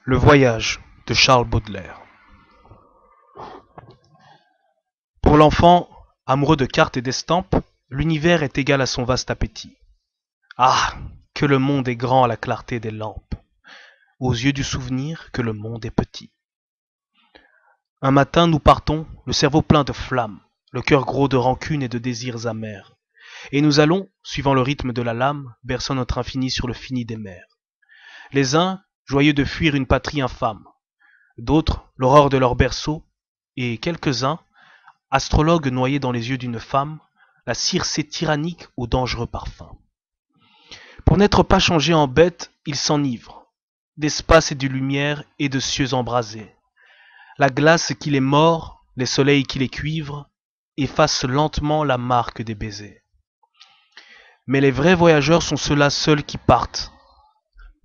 Le voyage de Charles Baudelaire. Pour l'enfant, amoureux de cartes et d'estampes, l'univers est égal à son vaste appétit. Ah, que le monde est grand à la clarté des lampes, aux yeux du souvenir que le monde est petit. Un matin nous partons, le cerveau plein de flammes, le cœur gros de rancune et de désirs amers, et nous allons, suivant le rythme de la lame, berçant notre infini sur le fini des mers. Les uns, joyeux de fuir une patrie infâme, d'autres, l'horreur de leur berceau, et quelques-uns, astrologues noyés dans les yeux d'une femme, la Circé tyrannique au dangereux parfum. Pour n'être pas changés en bêtes, ils s'enivrent, d'espace et de lumière et de cieux embrasés. La glace qui les mord, les soleils qui les cuivrent, effacent lentement la marque des baisers. Mais les vrais voyageurs sont ceux-là seuls qui partent,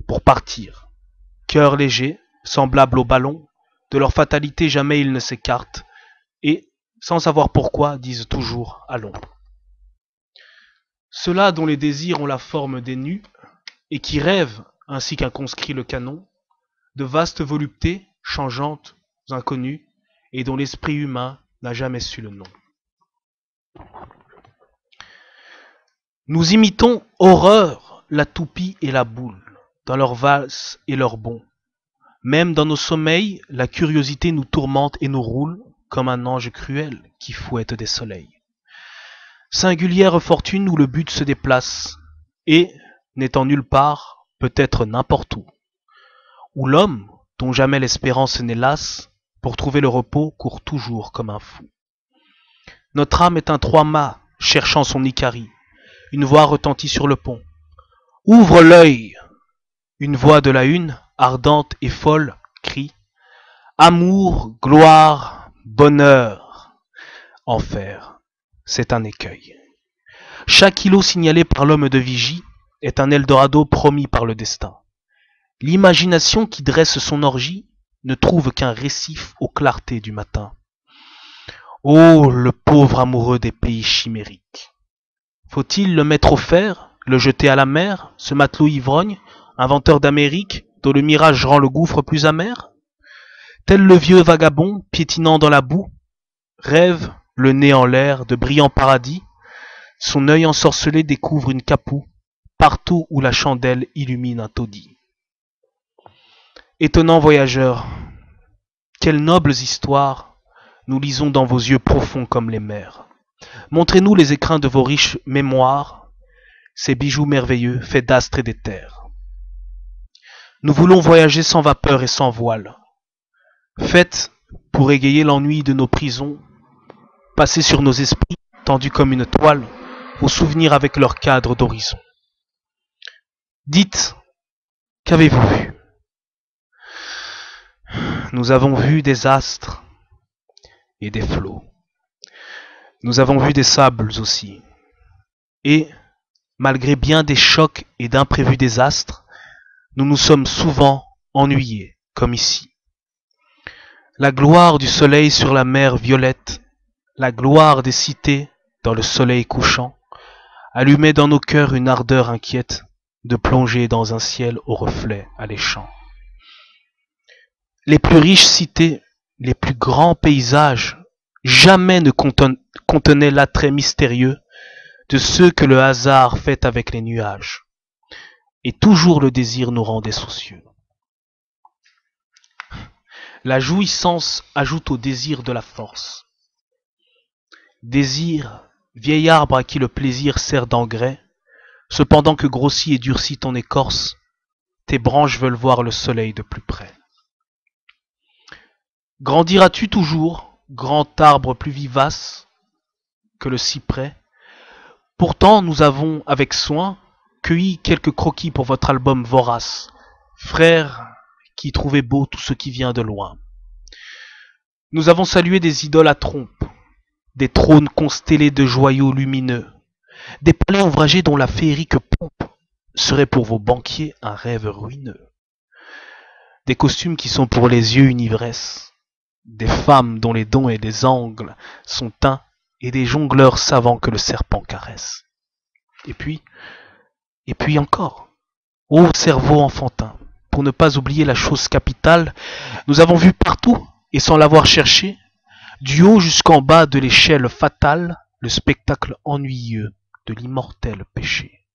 pour partir. Cœur léger, semblable au ballon, de leur fatalité jamais ils ne s'écartent, et, sans savoir pourquoi, disent toujours « allons ». Ceux-là dont les désirs ont la forme des nus, et qui rêvent, ainsi qu'un conscrit le canon, de vastes voluptés, changeantes, inconnues, et dont l'esprit humain n'a jamais su le nom. Nous imitons horreur la toupie et la boule, dans leurs valses et leurs bonds. Même dans nos sommeils, la curiosité nous tourmente et nous roule, comme un ange cruel qui fouette des soleils. Singulière fortune où le but se déplace, et, n'étant nulle part, peut-être n'importe où l'homme, dont jamais l'espérance n'est lasse, pour trouver le repos, court toujours comme un fou. Notre âme est un trois-mâts, cherchant son Icarie. Une voix retentit sur le pont. « Ouvre l'œil !» Une voix de la une, ardente et folle, crie « Amour, gloire, bonheur !» Enfer, c'est un écueil. Chaque îlot signalé par l'homme de vigie est un Eldorado promis par le destin. L'imagination qui dresse son orgie ne trouve qu'un récif aux clartés du matin. Oh, le pauvre amoureux des pays chimériques! Faut-il le mettre au fer, le jeter à la mer, ce matelot ivrogne, inventeur d'Amérique, dont le mirage rend le gouffre plus amer? Tel le vieux vagabond, piétinant dans la boue, rêve, le nez en l'air, de brillants paradis, son œil ensorcelé découvre une capoue, partout où la chandelle illumine un taudis. Étonnants voyageurs, quelles nobles histoires nous lisons dans vos yeux profonds comme les mers. Montrez-nous les écrins de vos riches mémoires, ces bijoux merveilleux faits d'astres et d'éther. Nous voulons voyager sans vapeur et sans voile. Faites, pour égayer l'ennui de nos prisons, passer sur nos esprits, tendus comme une toile, vos souvenirs avec leur cadre d'horizon. Dites, qu'avez-vous vu? Nous avons vu des astres et des flots. Nous avons vu des sables aussi. Et, malgré bien des chocs et d'imprévus désastres, nous nous sommes souvent ennuyés, comme ici. La gloire du soleil sur la mer violette, la gloire des cités dans le soleil couchant, allumait dans nos cœurs une ardeur inquiète de plonger dans un ciel aux reflets alléchants. Les plus riches cités, les plus grands paysages, jamais ne contenaient l'attrait mystérieux de ceux que le hasard fait avec les nuages. Et toujours le désir nous rendait soucieux. La jouissance ajoute au désir de la force. Désir, vieil arbre à qui le plaisir sert d'engrais, cependant que grossit et durcit ton écorce, tes branches veulent voir le soleil de plus près. Grandiras-tu toujours, grand arbre plus vivace que le cyprès? Pourtant nous avons, avec soin, cueilli quelques croquis pour votre album vorace, frères qui trouvez beau tout ce qui vient de loin. Nous avons salué des idoles à trompe, des trônes constellés de joyaux lumineux, des palais ouvragés dont la féerique pompe serait pour vos banquiers un rêve ruineux, des costumes qui sont pour les yeux une ivresse, des femmes dont les dons et les angles sont teints, et des jongleurs savants que le serpent caresse. Et puis encore, ô cerveau enfantin, pour ne pas oublier la chose capitale, nous avons vu partout, et sans l'avoir cherché, du haut jusqu'en bas de l'échelle fatale, le spectacle ennuyeux de l'immortel péché.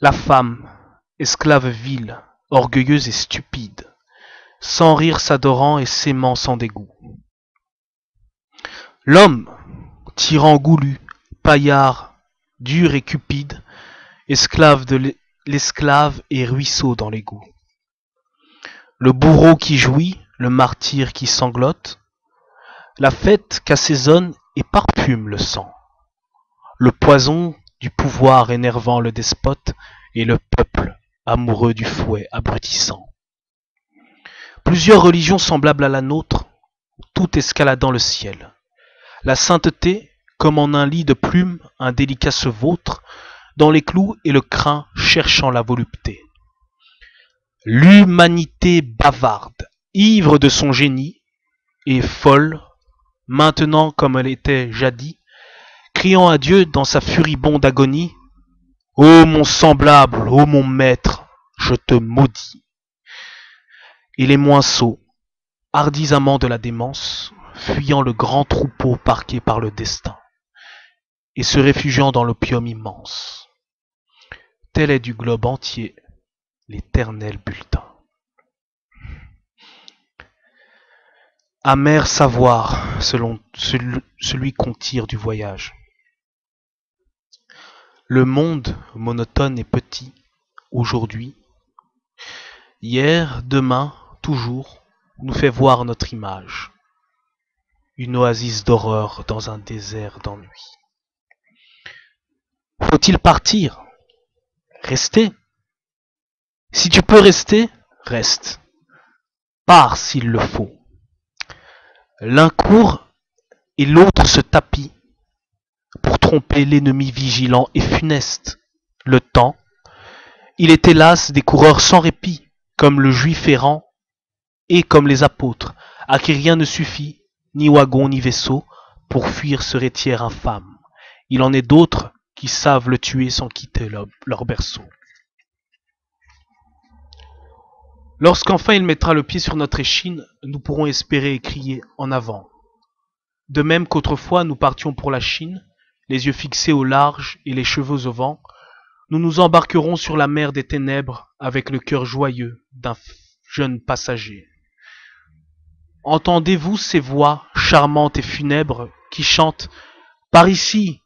La femme, esclave vile, orgueilleuse et stupide, sans rire s'adorant et s'aimant sans dégoût. L'homme, tyran goulu, paillard, dur et cupide, esclave de l'esclave et ruisseau dans l'égout. Le bourreau qui jouit, le martyr qui sanglote, la fête qu'assaisonne et parfume le sang, le poison du pouvoir énervant le despote et le peuple amoureux du fouet abrutissant. Plusieurs religions semblables à la nôtre, tout escaladant le ciel. La sainteté, comme en un lit de plumes, un délicat se vautre, dans les clous et le crin cherchant la volupté. L'humanité bavarde, ivre de son génie, et folle, maintenant comme elle était jadis, criant à Dieu dans sa furibonde agonie, « Ô mon semblable, ô mon maître, je te maudis !» Et les moins sots, hardis amants de la démence, fuyant le grand troupeau parqué par le destin, et se réfugiant dans l'opium immense. Tel est du globe entier l'éternel bulletin. Amer savoir selon celui qu'on tire du voyage. Le monde monotone et petit, aujourd'hui, hier, demain, toujours, nous fait voir notre image, une oasis d'horreur dans un désert d'ennui. Faut-il partir? Rester? Si tu peux rester, reste. Pars s'il le faut. L'un court et l'autre se tapit pour tromper l'ennemi vigilant et funeste. Le temps, il est hélas des coureurs sans répit, comme le juif errant et comme les apôtres, à qui rien ne suffit, ni wagon ni vaisseau, pour fuir ce rétiaire infâme. Il en est d'autres qui savent le tuer sans quitter leur berceau. Lorsqu'enfin il mettra le pied sur notre échine, nous pourrons espérer et crier en avant. De même qu'autrefois nous partions pour la Chine, les yeux fixés au large et les cheveux au vent, nous nous embarquerons sur la mer des ténèbres avec le cœur joyeux d'un jeune passager. Entendez-vous ces voix charmantes et funèbres qui chantent « Par ici,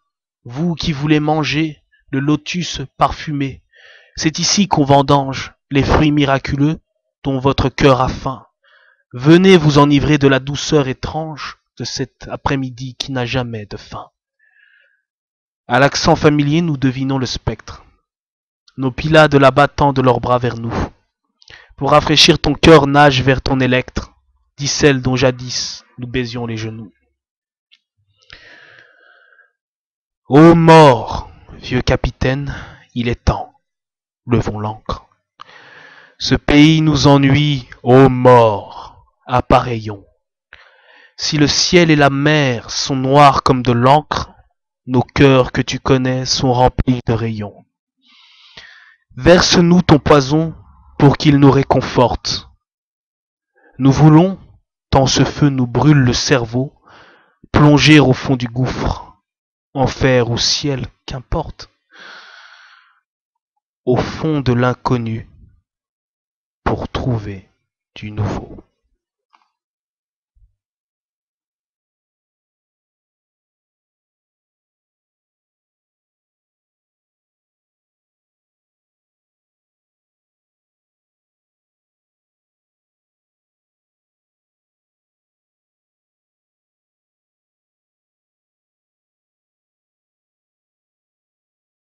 vous qui voulez manger le lotus parfumé, c'est ici qu'on vendange les fruits miraculeux dont votre cœur a faim. Venez vous enivrer de la douceur étrange de cet après-midi qui n'a jamais de fin. » À l'accent familier, nous devinons le spectre. Nos Pylades là-bas tendent leurs bras vers nous. Pour rafraîchir ton cœur, nage vers ton électre, dit celle dont jadis nous baisions les genoux. Ô mort, vieux capitaine, il est temps, levons l'ancre. Ce pays nous ennuie, ô mort, appareillons. Si le ciel et la mer sont noirs comme de l'encre, nos cœurs que tu connais sont remplis de rayons. Verse-nous ton poison pour qu'il nous réconforte. Nous voulons, tant ce feu nous brûle le cerveau, plonger au fond du gouffre, enfer ou ciel, qu'importe, au fond de l'inconnu, pour trouver du nouveau.